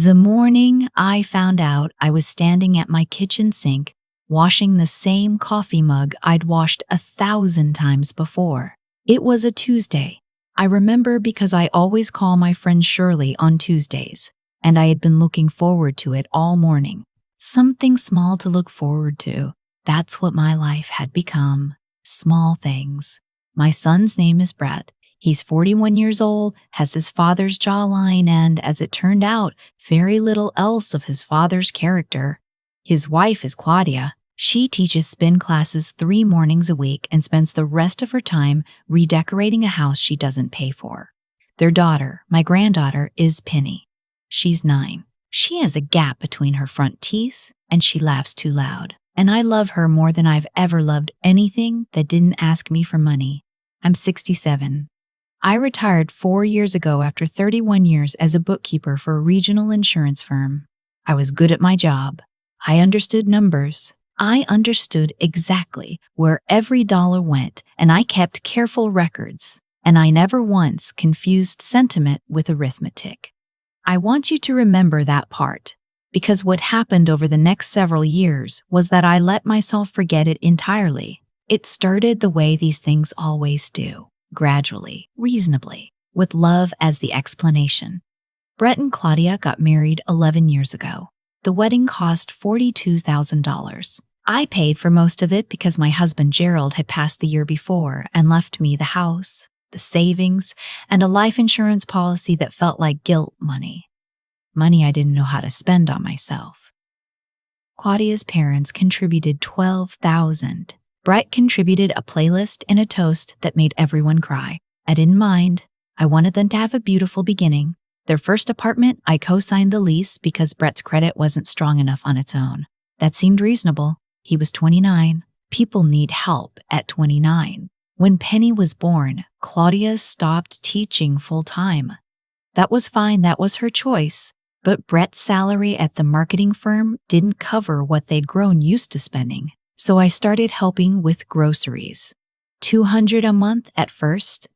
The morning I found out, I was standing at my kitchen sink, washing the same coffee mug I'd washed 1,000 times before. It was a Tuesday. I remember because I always call my friend Shirley on Tuesdays, and I had been looking forward to it all morning. Something small to look forward to. That's what my life had become. Small things. My son's name is Brett. He's 41 years old, has his father's jawline, and, as it turned out, very little else of his father's character. His wife is Claudia. She teaches spin classes 3 mornings a week and spends the rest of her time redecorating a house she doesn't pay for. Their daughter, my granddaughter, is Penny. She's 9. She has a gap between her front teeth, and she laughs too loud. And I love her more than I've ever loved anything that didn't ask me for money. I'm 67. I retired 4 years ago after 31 years as a bookkeeper for a regional insurance firm. I was good at my job. I understood numbers. I understood exactly where every dollar went, and I kept careful records. And I never once confused sentiment with arithmetic. I want you to remember that part, because what happened over the next several years was that I let myself forget it entirely. It started the way these things always do. Gradually, reasonably, with love as the explanation. Brett and Claudia got married 11 years ago. The wedding cost $42,000. I paid for most of it because my husband Gerald had passed the year before and left me the house, the savings, and a life insurance policy that felt like guilt money. Money I didn't know how to spend on myself. Claudia's parents contributed $12,000. Brett contributed a playlist and a toast that made everyone cry. I didn't mind. I wanted them to have a beautiful beginning. Their first apartment, I co-signed the lease because Brett's credit wasn't strong enough on its own. That seemed reasonable. He was 29. People need help at 29. When Penny was born, Claudia stopped teaching full-time. That was fine. That was her choice. But Brett's salary at the marketing firm didn't cover what they'd grown used to spending. So I started helping with groceries. $200 a month at first,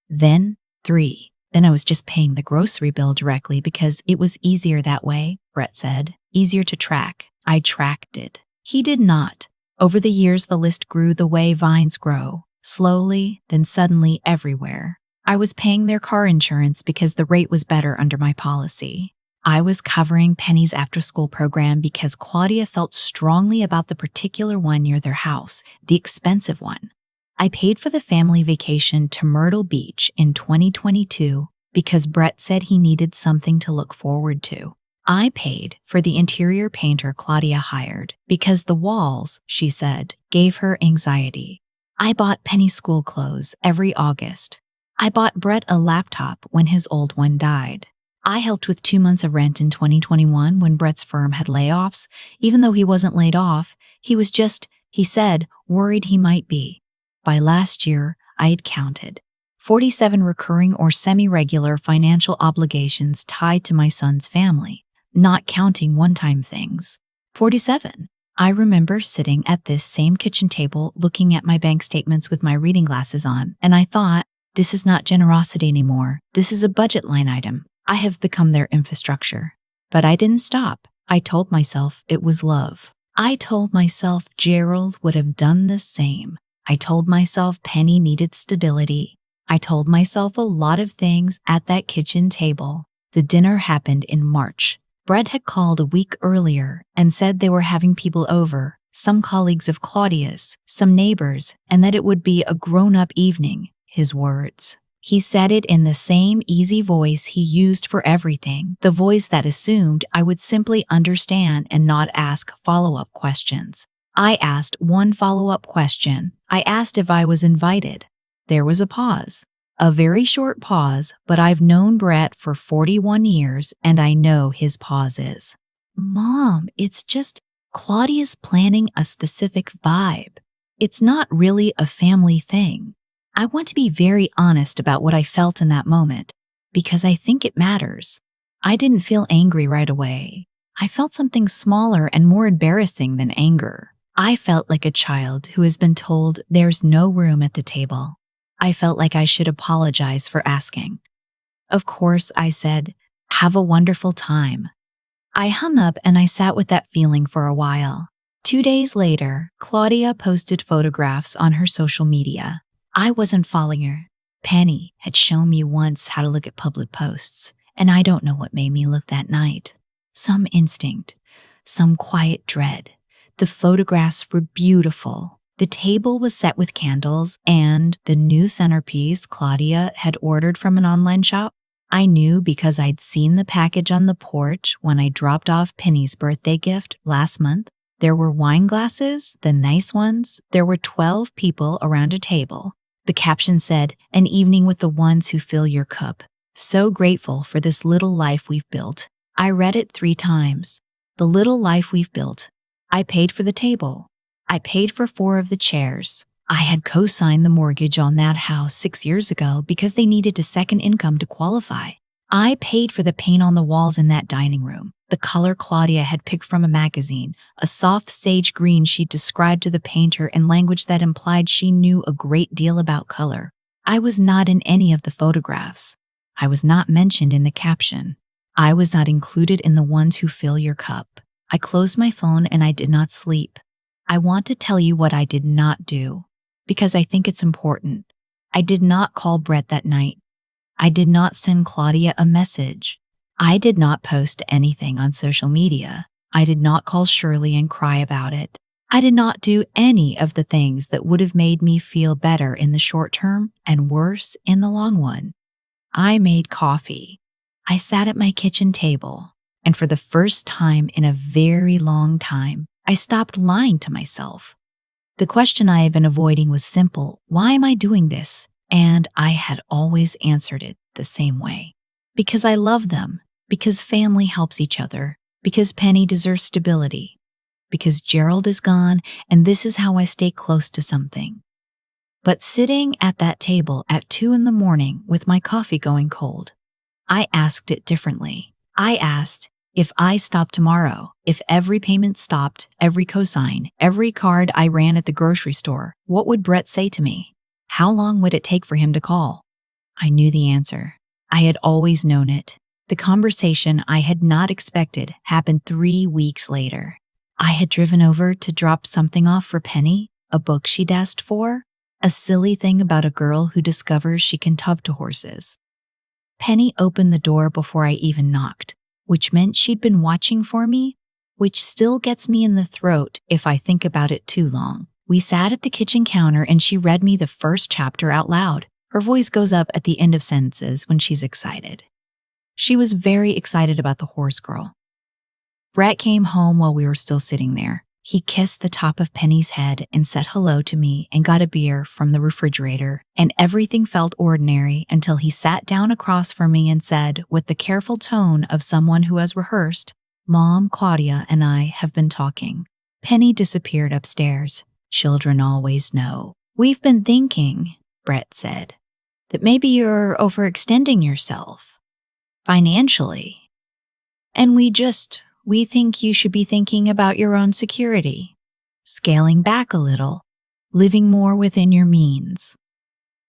then $3. Then I was just paying the grocery bill directly because it was easier that way, Brett said. Easier to track. I tracked it. He did not. Over the years, the list grew the way vines grow. Slowly, then suddenly everywhere. I was paying their car insurance because the rate was better under my policy. I was covering Penny's after-school program because Claudia felt strongly about the particular one near their house, the expensive one. I paid for the family vacation to Myrtle Beach in 2022 because Brett said he needed something to look forward to. I paid for the interior painter Claudia hired because the walls, she said, gave her anxiety. I bought Penny school clothes every August. I bought Brett a laptop when his old one died. I helped with 2 months of rent in 2021 when Brett's firm had layoffs. Even though he wasn't laid off, he was just, he said, worried he might be. By last year, I had counted 47 recurring or semi-regular financial obligations tied to my son's family, not counting one-time things. 47. I remember sitting at this same kitchen table looking at my bank statements with my reading glasses on, and I thought, this is not generosity anymore. This is a budget line item. I have become their infrastructure. But I didn't stop. I told myself it was love. I told myself Gerald would have done the same. I told myself Penny needed stability. I told myself a lot of things at that kitchen table. The dinner happened in March. Brett had called a week earlier and said they were having people over, some colleagues of Claudia's, some neighbors, and that it would be a grown-up evening, his words. He said it in the same easy voice he used for everything, the voice that assumed I would simply understand and not ask follow-up questions. I asked one follow-up question. I asked if I was invited. There was a pause. A very short pause, but I've known Brett for 41 years and I know his pauses. Mom, it's just Claudia's planning a specific vibe. It's not really a family thing. I want to be very honest about what I felt in that moment, because I think it matters. I didn't feel angry right away. I felt something smaller and more embarrassing than anger. I felt like a child who has been told there's no room at the table. I felt like I should apologize for asking. Of course, I said, have a wonderful time. I hung up and I sat with that feeling for a while. 2 days later, Claudia posted photographs on her social media. I wasn't following her. Penny had shown me once how to look at public posts, and I don't know what made me look that night. Some instinct, some quiet dread. The photographs were beautiful. The table was set with candles, and the new centerpiece Claudia had ordered from an online shop. I knew because I'd seen the package on the porch when I dropped off Penny's birthday gift last month. There were wine glasses, the nice ones. There were 12 people around a table. The caption said, "An evening with the ones who fill your cup. So grateful for this little life we've built." I read it 3 times. The little life we've built. I paid for the table. I paid for 4 of the chairs. I had co-signed the mortgage on that house 6 years ago because they needed a second income to qualify. I paid for the paint on the walls in that dining room, the color Claudia had picked from a magazine, a soft sage green she'd described to the painter in language that implied she knew a great deal about color. I was not in any of the photographs. I was not mentioned in the caption. I was not included in the ones who fill your cup. I closed my phone and I did not sleep. I want to tell you what I did not do, because I think it's important. I did not call Brett that night. I did not send Claudia a message. I did not post anything on social media. I did not call Shirley and cry about it. I did not do any of the things that would have made me feel better in the short term and worse in the long one. I made coffee. I sat at my kitchen table, and for the first time in a very long time, I stopped lying to myself. The question I had been avoiding was simple: why am I doing this? And I had always answered it the same way. Because I love them, because family helps each other, because Penny deserves stability, because Gerald is gone, and this is how I stay close to something. But sitting at that table at 2 in the morning with my coffee going cold, I asked it differently. I asked, if I stopped tomorrow, if every payment stopped, every cosign, every card I ran at the grocery store, what would Brett say to me? How long would it take for him to call? I knew the answer. I had always known it. The conversation I had not expected happened 3 weeks later. I had driven over to drop something off for Penny, a book she'd asked for, a silly thing about a girl who discovers she can talk to horses. Penny opened the door before I even knocked, which meant she'd been watching for me, which still gets me in the throat if I think about it too long. We sat at the kitchen counter and she read me the first chapter out loud. Her voice goes up at the end of sentences when she's excited. She was very excited about the horse girl. Brett came home while we were still sitting there. He kissed the top of Penny's head and said hello to me and got a beer from the refrigerator, and everything felt ordinary until he sat down across from me and said, with the careful tone of someone who has rehearsed, "Mom, Claudia, and I have been talking." Penny disappeared upstairs. Children always know. "We've been thinking," Brett said, "that maybe you're overextending yourself financially. And we think you should be thinking about your own security, scaling back a little, living more within your means."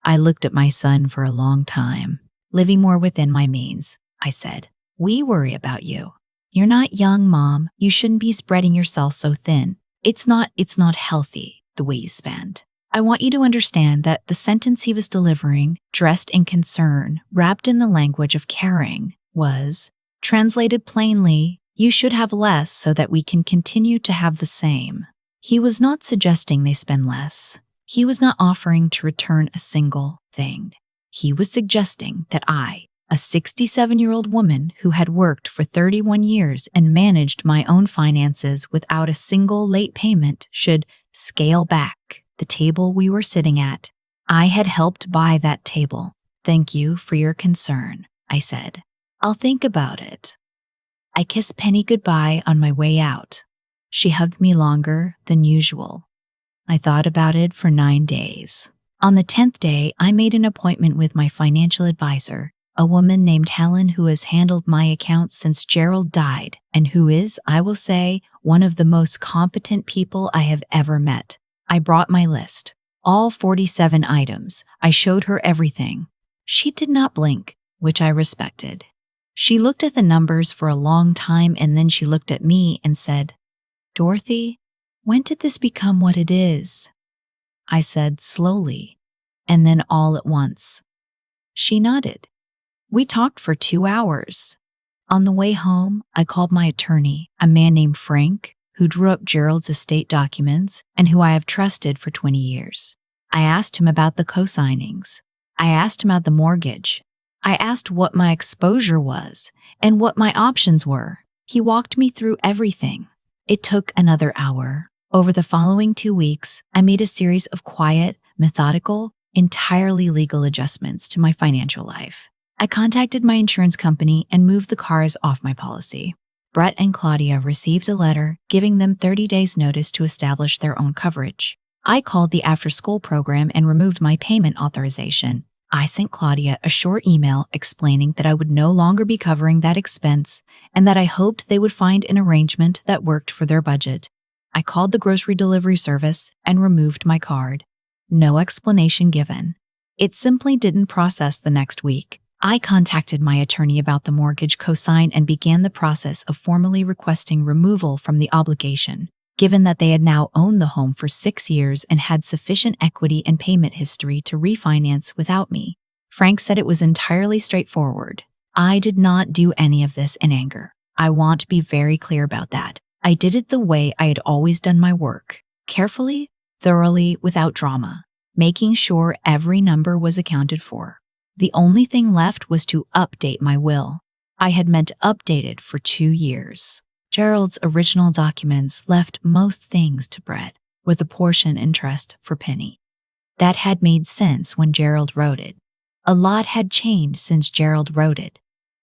I looked at my son for a long time. "Living more within my means," I said. "We worry about you. You're not young, Mom. You shouldn't be spreading yourself so thin. It's not healthy, the way you spend." I want you to understand that the sentence he was delivering, dressed in concern, wrapped in the language of caring, was, translated plainly, "You should have less so that we can continue to have the same." He was not suggesting they spend less. He was not offering to return a single thing. He was suggesting that I, a 67-year-old woman who had worked for 31 years and managed my own finances without a single late payment, should scale back. The table we were sitting at, I had helped buy that table. "Thank you for your concern," I said. "I'll think about it." I kissed Penny goodbye on my way out. She hugged me longer than usual. I thought about it for 9 days. On the 10th day, I made an appointment with my financial advisor, a woman named Helen who has handled my accounts since Gerald died and who is, I will say, one of the most competent people I have ever met. I brought my list, all 47 items. I showed her everything. She did not blink, which I respected. She looked at the numbers for a long time and then she looked at me and said, "Dorothy, when did this become what it is?" I said slowly, and then all at once. She nodded. We talked for 2 hours. On the way home, I called my attorney, a man named Frank, who drew up Gerald's estate documents and who I have trusted for 20 years. I asked him about the co-signings. I asked him about the mortgage. I asked what my exposure was and what my options were. He walked me through everything. It took another hour. Over the following 2 weeks, I made a series of quiet, methodical, entirely legal adjustments to my financial life. I contacted my insurance company and moved the cars off my policy. Brett and Claudia received a letter giving them 30 days' notice to establish their own coverage. I called the after-school program and removed my payment authorization. I sent Claudia a short email explaining that I would no longer be covering that expense and that I hoped they would find an arrangement that worked for their budget. I called the grocery delivery service and removed my card. No explanation given. It simply didn't process the next week. I contacted my attorney about the mortgage cosign and began the process of formally requesting removal from the obligation, given that they had now owned the home for 6 years and had sufficient equity and payment history to refinance without me. Frank said it was entirely straightforward. I did not do any of this in anger. I want to be very clear about that. I did it the way I had always done my work, carefully, thoroughly, without drama, making sure every number was accounted for. The only thing left was to update my will. I had meant updated for 2 years. Gerald's original documents left most things to Brett, with a portion in trust for Penny. That had made sense when Gerald wrote it. A lot had changed since Gerald wrote it.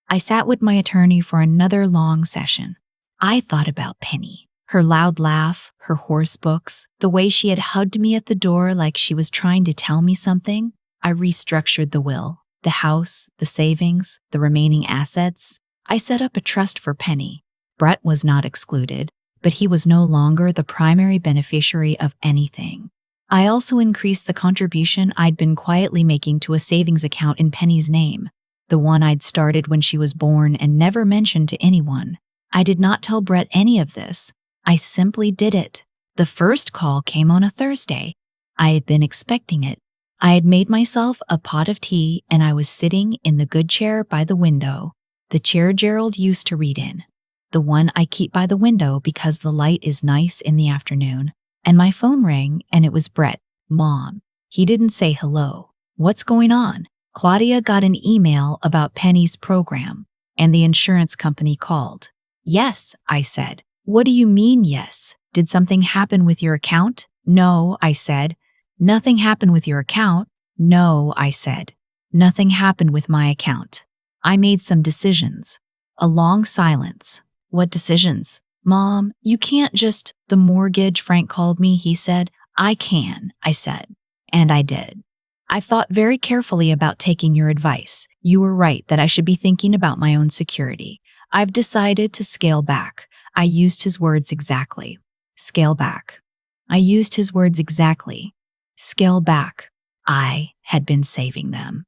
I sat with my attorney for another long session. I thought about Penny, her loud laugh, her horse books, the way she had hugged me at the door like she was trying to tell me something. I restructured the will, the house, the savings, the remaining assets. I set up a trust for Penny. Brett was not excluded, but he was no longer the primary beneficiary of anything. I also increased the contribution I'd been quietly making to a savings account in Penny's name, the one I'd started when she was born and never mentioned to anyone. I did not tell Brett any of this. I simply did it. The first call came on a Thursday. I had been expecting it. I had made myself a pot of tea and I was sitting in the good chair by the window, the chair Gerald used to read in, the one I keep by the window because the light is nice in the afternoon. And my phone rang and it was Brett. "Mom." He didn't say hello. "What's going on?" "Claudia got an email about Penny's program and the insurance company called." "Yes," I said. "What do you mean, yes? Did something happen with your account?" "No," I said. "Nothing happened with your account?" "No," I said. "Nothing happened with my account. I made some decisions." A long silence. "What decisions?" "Mom, you can't just—" "The mortgage," Frank called me, he said. "I can," I said. And I did. "I've thought very carefully about taking your advice. You were right that I should be thinking about my own security. I've decided to scale back." I used his words exactly. Scale back. I used his words exactly. Scale back. I had been saving them.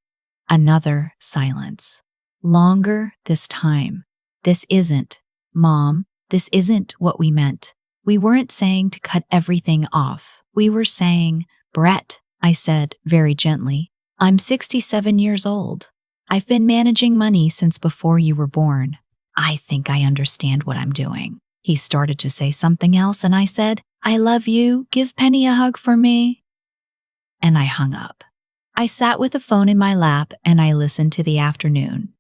Another silence. Longer this time. "This isn't, Mom, this isn't what we meant. We weren't saying to cut everything off. We were saying," "Brett," I said very gently, "I'm 67 years old. I've been managing money since before you were born. I think I understand what I'm doing." He started to say something else and I said, "I love you. Give Penny a hug for me." And I hung up. I sat with the phone in my lap and I listened to the afternoon.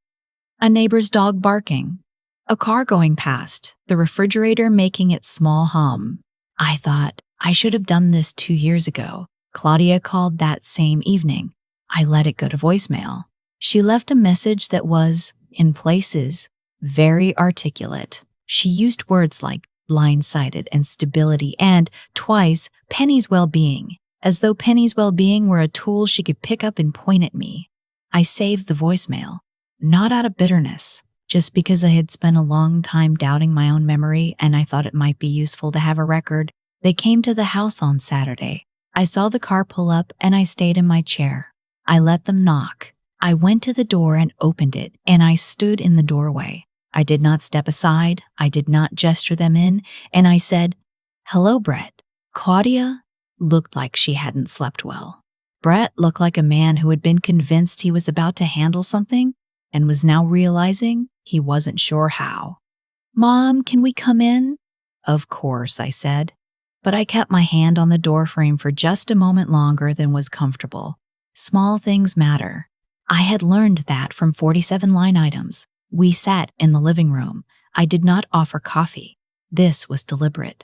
A neighbor's dog barking. A car going past, the refrigerator making its small hum. I thought, I should have done this 2 years ago. Claudia called that same evening. I let it go to voicemail. She left a message that was, in places, very articulate. She used words like blindsided and stability and, twice, Penny's well-being, as though Penny's well-being were a tool she could pick up and point at me. I saved the voicemail, not out of bitterness, just because I had spent a long time doubting my own memory and I thought it might be useful to have a record. They came to the house on Saturday. I saw the car pull up and I stayed in my chair. I let them knock. I went to the door and opened it, and I stood in the doorway. I did not step aside, I did not gesture them in, and I said, "Hello, Brett." Claudia looked like she hadn't slept well. Brett looked like a man who had been convinced he was about to handle something and was now realizing he wasn't sure how. "Mom, can we come in?" "Of course," I said, but I kept my hand on the doorframe for just a moment longer than was comfortable. Small things matter. I had learned that from 47 line items. We sat in the living room. I did not offer coffee. This was deliberate.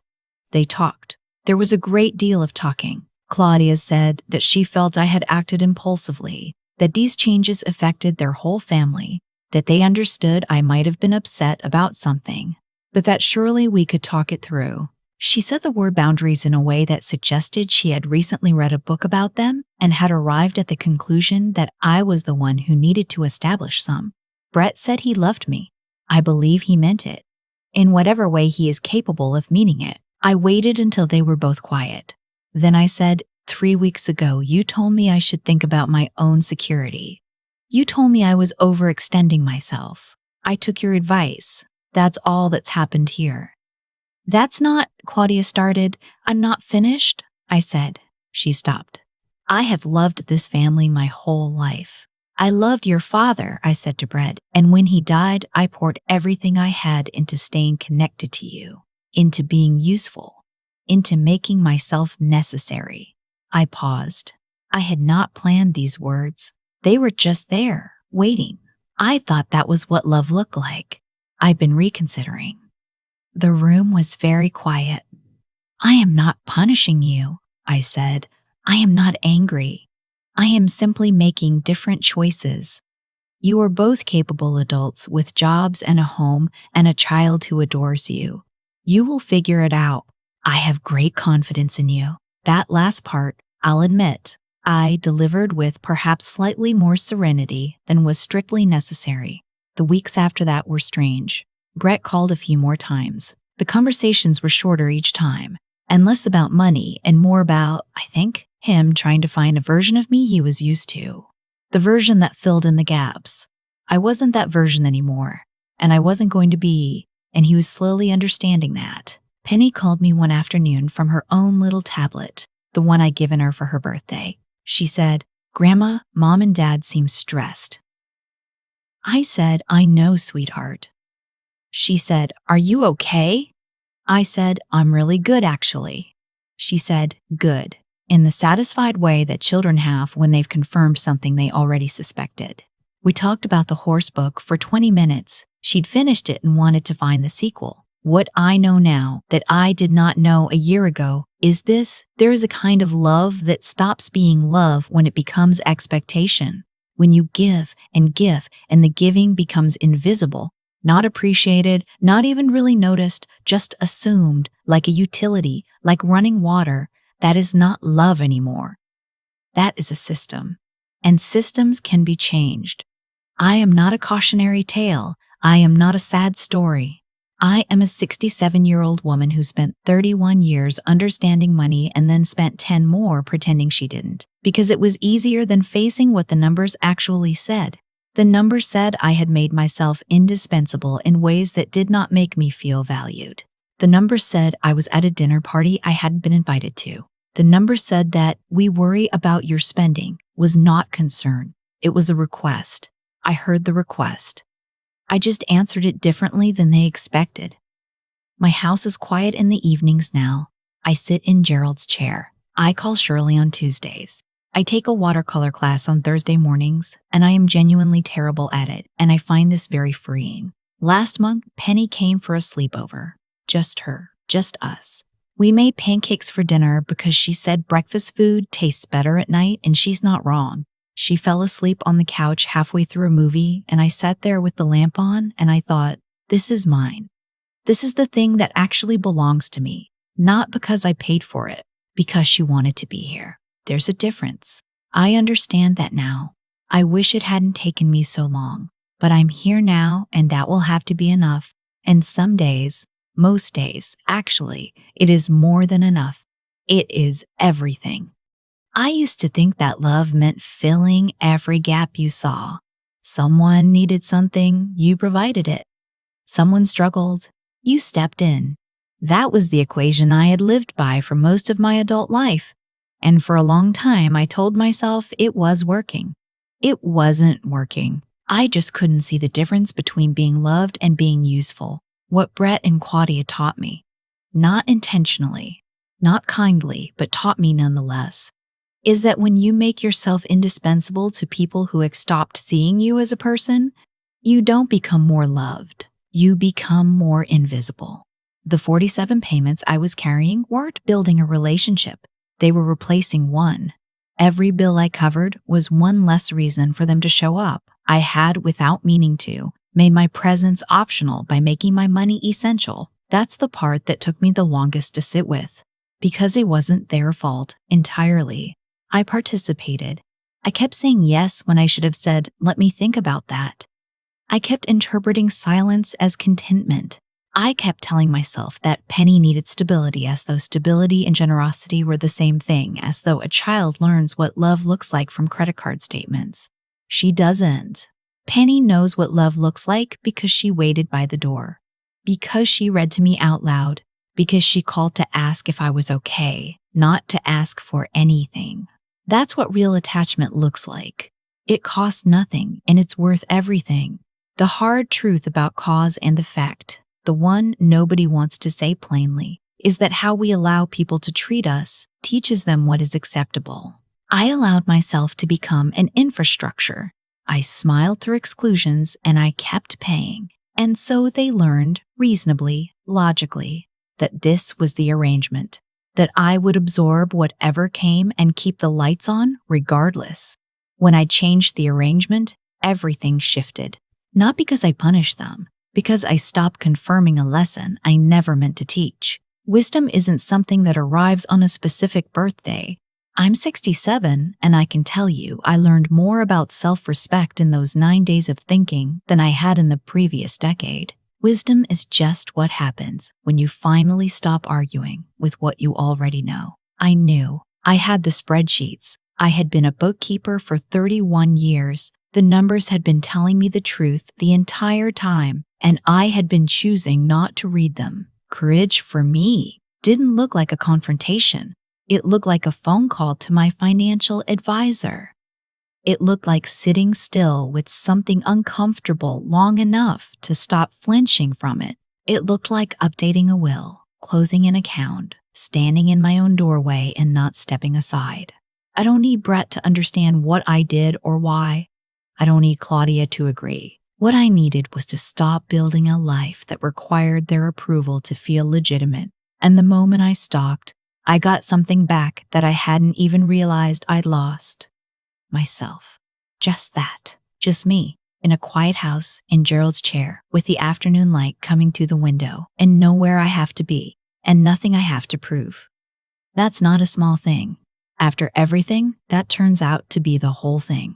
They talked. There was a great deal of talking. Claudia said that she felt I had acted impulsively, that these changes affected their whole family, that they understood I might have been upset about something, but that surely we could talk it through. She said the word boundaries in a way that suggested she had recently read a book about them and had arrived at the conclusion that I was the one who needed to establish some. Brett said he loved me. I believe he meant it, in whatever way he is capable of meaning it. I waited until they were both quiet. Then I said, 3 weeks ago, you told me I should think about my own security. You told me I was overextending myself. I took your advice. That's all that's happened here." "That's not," Claudia started. "I'm not finished," I said. She stopped. "I have loved this family my whole life. I loved your father," I said to Brett, "and when he died, I poured everything I had into staying connected to you, into being useful, into making myself necessary." I paused. I had not planned these words. They were just there, waiting. I thought that was what love looked like. I've been reconsidering. The room was very quiet. "I am not punishing you," I said. "I am not angry. I am simply making different choices. You are both capable adults with jobs and a home and a child who adores you. You will figure it out. I have great confidence in you." That last part, I'll admit, I delivered with perhaps slightly more serenity than was strictly necessary. The weeks after that were strange. Brett called a few more times. The conversations were shorter each time, and less about money and more about, I think, him trying to find a version of me he was used to. The version that filled in the gaps. I wasn't that version anymore, and I wasn't going to be, and he was slowly understanding that. Penny called me one afternoon from her own little tablet, the one I'd given her for her birthday. She said, "Grandma, Mom and Dad seem stressed." I said, "I know, sweetheart." She said, "Are you okay?" I said, "I'm really good, actually." She said, "Good," in the satisfied way that children have when they've confirmed something they already suspected. We talked about the horse book for 20 minutes. She'd finished it and wanted to find the sequel. What I know now that I did not know a year ago is this: there is a kind of love that stops being love when it becomes expectation. When you give, and the giving becomes invisible, not appreciated, not even really noticed, just assumed, like a utility, like running water, that is not love anymore. That is a system. And systems can be changed. I am not a cautionary tale. I am not a sad story. I am a 67-year-old woman who spent 31 years understanding money and then spent 10 more pretending she didn't, because it was easier than facing what the numbers actually said. The numbers said I had made myself indispensable in ways that did not make me feel valued. The numbers said I was at a dinner party I hadn't been invited to. The numbers said that "we worry about your spending" was not concern. It was a request. I heard the request. I just answered it differently than they expected. My house is quiet in the evenings now. I sit in Gerald's chair. I call Shirley on Tuesdays. I take a watercolor class on Thursday mornings, and I am genuinely terrible at it, and I find this very freeing. Last month, Penny came for a sleepover. Just her, just us. We made pancakes for dinner because she said breakfast food tastes better at night, and she's not wrong. She fell asleep on the couch halfway through a movie, and I sat there with the lamp on, and I thought, this is mine. This is the thing that actually belongs to me, not because I paid for it, because she wanted to be here. There's a difference. I understand that now. I wish it hadn't taken me so long, but I'm here now, and that will have to be enough. And some days, most days, actually, it is more than enough. It is everything. I used to think that love meant filling every gap you saw. Someone needed something, you provided it. Someone struggled, you stepped in. That was the equation I had lived by for most of my adult life. And for a long time, I told myself it was working. It wasn't working. I just couldn't see the difference between being loved and being useful. What Brett and Claudia taught me. Not intentionally, not kindly, but taught me nonetheless, is that when you make yourself indispensable to people who have stopped seeing you as a person, you don't become more loved. You become more invisible. The 47 payments I was carrying weren't building a relationship. They were replacing one. Every bill I covered was one less reason for them to show up. I had, without meaning to, made my presence optional by making my money essential. That's the part that took me the longest to sit with. Because it wasn't their fault entirely. I participated. I kept saying yes when I should have said, let me think about that. I kept interpreting silence as contentment. I kept telling myself that Penny needed stability, as though stability and generosity were the same thing, as though a child learns what love looks like from credit card statements. She doesn't. Penny knows what love looks like because she waited by the door, because she read to me out loud, because she called to ask if I was okay, not to ask for anything. That's what real attachment looks like. It costs nothing and it's worth everything. The hard truth about cause and effect, the one nobody wants to say plainly, is that how we allow people to treat us teaches them what is acceptable. I allowed myself to become an infrastructure. I smiled through exclusions and I kept paying. And so they learned, reasonably, logically, that this was the arrangement, that I would absorb whatever came and keep the lights on regardless. When I changed the arrangement, everything shifted. Not because I punished them, because I stopped confirming a lesson I never meant to teach. Wisdom isn't something that arrives on a specific birthday. I'm 67, and I can tell you I learned more about self-respect in those 9 days of thinking than I had in the previous decade. Wisdom is just what happens when you finally stop arguing with what you already know. I knew. I had the spreadsheets. I had been a bookkeeper for 31 years. The numbers had been telling me the truth the entire time, and I had been choosing not to read them. Courage for me didn't look like a confrontation. It looked like a phone call to my financial advisor. It looked like sitting still with something uncomfortable long enough to stop flinching from it. It looked like updating a will, closing an account, standing in my own doorway and not stepping aside. I don't need Brett to understand what I did or why. I don't need Claudia to agree. What I needed was to stop building a life that required their approval to feel legitimate. And the moment I stopped, I got something back that I hadn't even realized I'd lost. Myself. Just that. Just me. In a quiet house, in Gerald's chair, with the afternoon light coming through the window, and nowhere I have to be, and nothing I have to prove. That's not a small thing. After everything, that turns out to be the whole thing.